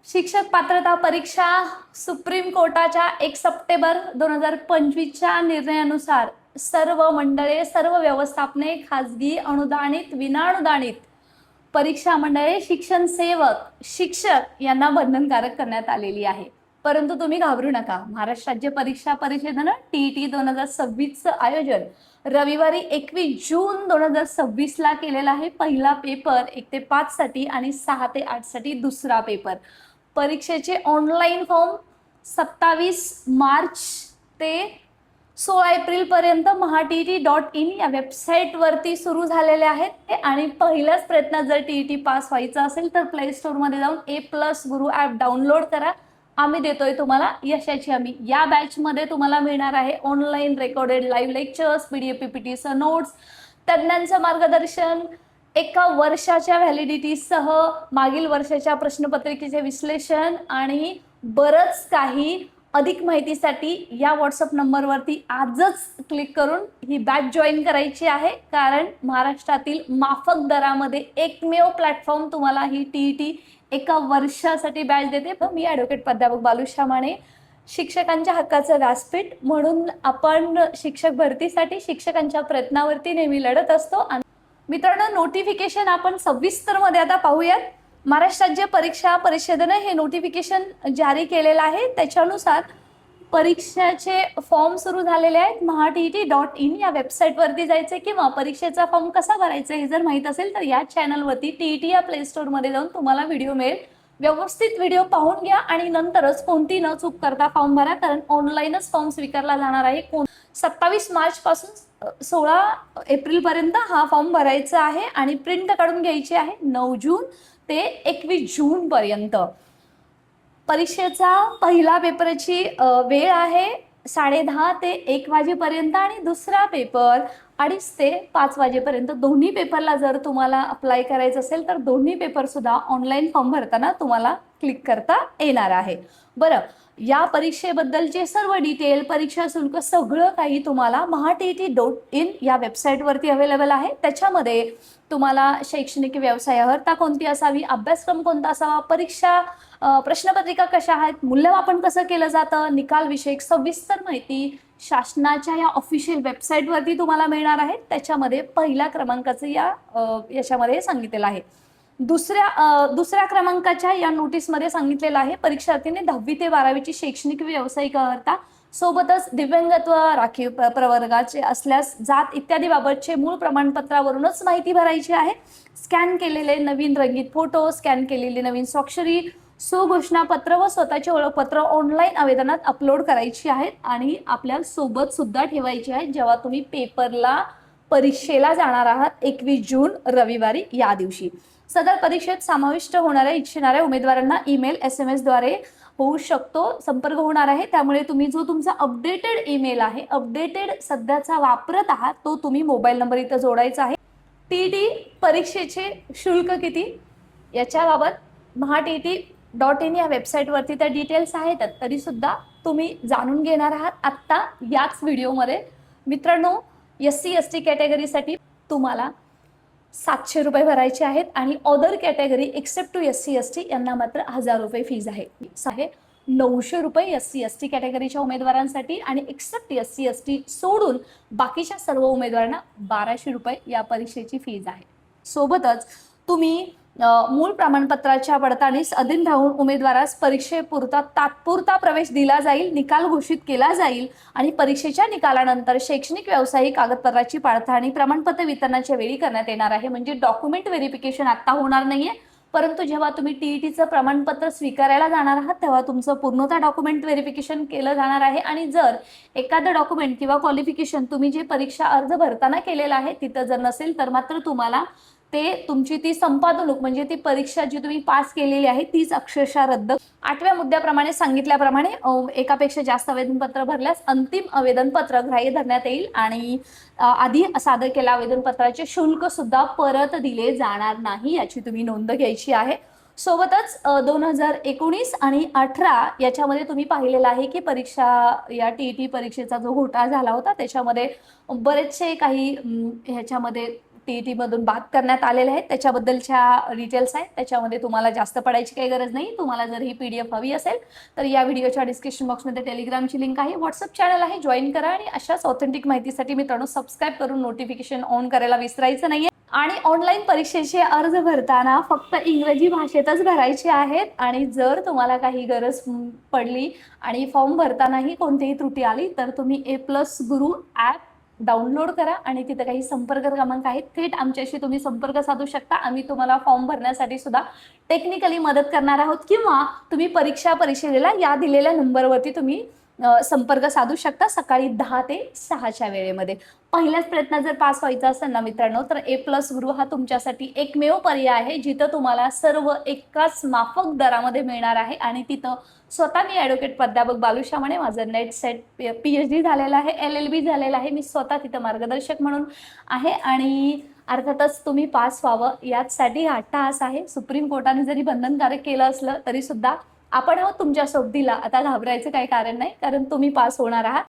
शिक्षक पात्रता परीक्षा सुप्रीम कोर्टाच्या 1 सप्टेंबर 2025च्या निर्णयानुसार सर्व मंडळे, सर्व व्यवस्थापने, खाजगी, अनुदानित, विनाअनुदानित परीक्षा मंडळे, शिक्षण सेवक, शिक्षक यांना बंधनकारक करण्यात आलेली आहे। परंतु तुम्ही घाबरू नका। महाराष्ट्र राज्य परीक्षा परिषदेनं टीईटी 2026चं आयोजन रविवारी 21 जून 2026 ला केलेला आहे। पहिला पेपर 1 ते 5 साठी आणि 6 ते 8 साठी दुसरा पेपर। परीक्षेचे ऑनलाईन फॉर्म 27 मार्च ते 16 एप्रिल पर्यंत mahaTET.in या वेबसाईट वरती सुरू झालेले आहेत आणि पहिल्याच प्रयत्नात जर टीईटी पास व्हायचं असेल तर प्ले स्टोर मध्ये जाऊन A+ गुरु ॲप डाउनलोड करा। आम्ही देतोय तुम्हाला यशाची हमी। या बॅच मध्ये तुम्हाला मिळणार आहे online recorded live lectures, PDF पीपीटीसह नोट्स, तज्ञांचं मार्गदर्शन, एका वर्षाच्या व्हॅलिडिटीसह मागील वर्षाच्या प्रश्नपत्रिकेचे विश्लेषण आणि बरंच काही। अधिक माहितीसाठी या व्हॉट्सअप नंबरवरती आजच क्लिक करून ही बॅच जॉईन करायची आहे, कारण महाराष्ट्रातील माफक दरामध्ये एकमेव प्लॅटफॉर्म तुम्हाला ही टीईटी एका वर्षासाठी बॅच देते। मी ॲडव्होकेट प्राध्यापक बालुश्री माने, शिक्षकांच्या हक्काचं व्यासपीठ म्हणून आपण शिक्षक भरतीसाठी शिक्षकांच्या प्रयत्नावरती नेहमी लढत असतो। मित्रांनो, नोटिफिकेशन आपण सविस्तर मध्ये आता पाहूयात। महाराष्ट्र राज्य परीक्षा परिषदेने हे नोटिफिकेशन जारी केलेलं आहे। त्याच्यानुसार परीक्षेचे फॉर्म सुरू झालेले आहेत। mahaTET.in या वेबसाईट वरती जायचे किंवा परीक्षेचा फॉर्म कसा भरायचा हे जर माहित असेल तर या चॅनल वरती टीईटी या प्ले स्टोर मध्ये जाऊन तुम्हाला व्हिडिओ मिळेल। व्यवस्थित व्हिडिओ पाहून घ्या आणि नंतरच कोणती न चूक करता फॉर्म भरा, कारण ऑनलाईनच फॉर्म स्वीकारला जाणार आहे। 27 मार्च पासून 16 एप्रिल पर्यंत हा फॉर्म भरायचा आहे आणि प्रिंट काढून घ्यायची आहे 9 जून ते 21 जून पर्यंत। परीक्षेचा पहिला पेपरची वेळ आहे 10:30 ते 1 वाजेपर्यंत आणि दुसरा पेपर 2:30 ते 5 वाजेपर्यंत। दोन्ही पेपरला जर तुम्हाला अप्लाय करायचं असेल तर दोन्ही पेपर सुद्धा ऑनलाईन फॉर्म भरताना तुम्हाला क्लिक करता येणार आहे। बरं, या परीक्षेबद्दलचे सर्व डिटेल, परीक्षा शुल्क सगळं काही तुम्हाला mahaTET.in या वेबसाईट वरती अवेलेबल आहे। त्याच्यामध्ये तुम्हाला शैक्षणिक व्यवसाय अर्हता कोणती असावी, अभ्यासक्रम कोणता असावा, परीक्षा प्रश्नपत्रिका कशा आहेत, मूल्यमापन कसं केलं जातं, निकाल विषयक सविस्तर माहिती शासनाच्या या ऑफिशियल वेबसाईट वरती तुम्हाला मिळणार आहे। त्याच्यामध्ये पहिल्या क्रमांकाचं याच्यामध्ये सांगितलेलं आहे। दुसऱ्या क्रमांकाच्या या नोटीस मध्ये सांगितलेलं आहे परीक्षार्थीने 10वी ते 12वीची शैक्षणिक व्यावसायिक अर्हता सोबतच दिव्यांगत्व, राखीव प्रवर्गाचे असल्यास जात इत्यादी बाबतचे मूळ प्रमाणपत्रावरूनच माहिती भरायची आहे। स्कॅन केलेले नवीन रंगीत फोटो, स्कॅन केलेली नवीन स्वाक्षरी, सुघोषणापत्र व स्वतःचे ओळखपत्र ऑनलाईन आवेदनात अपलोड करायची आहेत आणि आपल्या सोबत सुद्धा ठेवायची आहेत जेव्हा तुम्ही पेपरला परीक्षेला जाणार आहात 21 जून रविवारी या दिवशी। सदर परीक्षेत समाविष्ट होणाऱ्या इच्छिणाऱ्या उमेदवारांना ईमेल SMS द्वारे होऊ शकतो संपर्क होणार आहे। त्यामुळे तुम्ही जो तुमचा अपडेटेड ईमेल आहे, अपडेटेड सध्याचा वापरत आहात, तो तुम्ही मोबाईल नंबर इथं जोडायचा आहे। टीईटी परीक्षेचे शुल्क किती याच्याबाबत mahaTET.in या वेबसाईट वरती त्या डिटेल्स आहेत, तरी सुद्धा तुम्ही जाणून घेणार आहात आत्ता याच व्हिडिओमध्ये। मित्रांनो, SC ST कॅटेगरीसाठी तुम्हाला 700 रुपये भरायचे आहेत आणि other category except to SC ST यांना मात्र 1000 रुपये फीज आहे। 900 रुपये SC ST कॅटेगरीच्या उमेदवारांसाठी आणि एक्सेप्ट SC ST सोडून बाकीच्या सर्व उमेदवारांना 1200 रुपये या परीक्षेची फीज आहे। सोबतच तुम्ही मूळ प्रमाणपत्राच्या पडताळणीस अधीन राहून उमेदवारास परीक्षेपुरता तात्पुरता प्रवेश दिला जाईल, निकाल घोषित केला जाईल आणि परीक्षेच्या निकालानंतर शैक्षणिक व्यावसायिक कागदपत्राची पडताळणी प्रमाणपत्र वितरणाच्या वेळी करण्यात येणार आहे। म्हणजे डॉक्युमेंट व्हेरिफिकेशन आता होणार नाहीये, परंतु जेव्हा तुम्ही टीईटीचं प्रमाणपत्र स्वीकारायला जाणार आहात तेव्हा तुमचं पूर्णतः डॉक्युमेंट व्हेरिफिकेशन केलं जाणार आहे आणि जर एखादं डॉक्युमेंट किंवा क्वालिफिकेशन तुम्ही जे परीक्षा अर्ज भरताना केलेलं आहे तिथं जर नसेल तर मात्र तुम्हाला तुमची ती संपादनूक म्हणजे ती परीक्षा जी तुम्ही पास केलेली आहे तीच अक्षरशः रद्द। 8व्या मुद्द्याप्रमाणे सांगितल्याप्रमाणे एकापेक्षा जास्त आवेदनपत्र भरल्यास अंतिम आवेदनपत्र ग्राह्य धरण्यात येईल आणि आधी सादर केलेल्या आवेदनपत्राचे शुल्क सुद्धा परत दिले जाणार नाही, याची तुम्ही नोंद घ्यायची आहे। सोबतच 2019 आणि 18 याच्यामध्ये तुम्ही पाहिलेलं आहे की परीक्षा या टीईटी परीक्षेचा जो घोटाळा झाला होता त्याच्यामध्ये बरेचसे काही ह्याच्यामध्ये TET मधून बाद करण्यात आलेले आहेत त्याच्याबद्दलच्या डिटेल्स आहेत. त्याच्यामध्ये तुम्हाला जास्त पडायची काही गरज नाही. तुम्हाला जर ही PDF हवी असेल तर या व्हिडिओच्या डिस्क्रिप्शन बॉक्समध्ये टेलिग्रामची लिंक आहे, व्हॉट्सअप चॅनल आहे, जॉईन करा आणि अशाच ऑथेंटिक माहितीसाठी मित्रांनो सबस्क्राईब करून नोटिफिकेशन ऑन करायला विसरायचं नाहीये. आणि ऑनलाईन परीक्षेचे अर्ज भरताना फक्त इंग्रजी भाषेतच भरायचे आहेत. आणि जर तुम्हाला काही गरज पडली आणि फॉर्म भरतानाही कोणतीही त्रुटी आली तर तुम्ही A+गुरु ॲप डाउनलोड करा आणि तिथे काही संपर्क क्रमांक आहेत, थेट आमच्याशी तुम्ही संपर्क साधू शकता. आम्ही तुम्हाला फॉर्म भरण्यासाठी सुद्धा टेक्निकली मदत करणार आहोत, किंवा तुम्ही परीक्षा परिषदेला या दिलेल्या नंबरवरती तुम्ही संपर्क साधू शकता सकाळी 10 ते 6च्या वेळेमध्ये. पहिल्याच प्रयत्नात जर पास व्हायचं असेल ना मित्रांनो तर A+गुरु हा तुमच्यासाठी एकमेव पर्याय आहे, जिथं तुम्हाला सर्व एकाच माफक दरामध्ये मिळणार आहे. आणि तिथं स्वतः मी ॲडव्होकेट प्राध्यापक बालुशा म्हणे, माझं नेट सेट PhD झालेलं आहे, LLB झालेलं आहे, मी स्वतः तिथं मार्गदर्शक म्हणून आहे. आणि अर्थातच तुम्ही पास व्हावं यासाठी हा अट्टहास आहे. सुप्रीम कोर्टाने जरी बंधनकारक केलं असलं तरी सुद्धा आपण आहोत तुमच्या सोबतीला. आता घाबरायचं काही कारण नाही, कारण तुम्ही पास होणार आहात.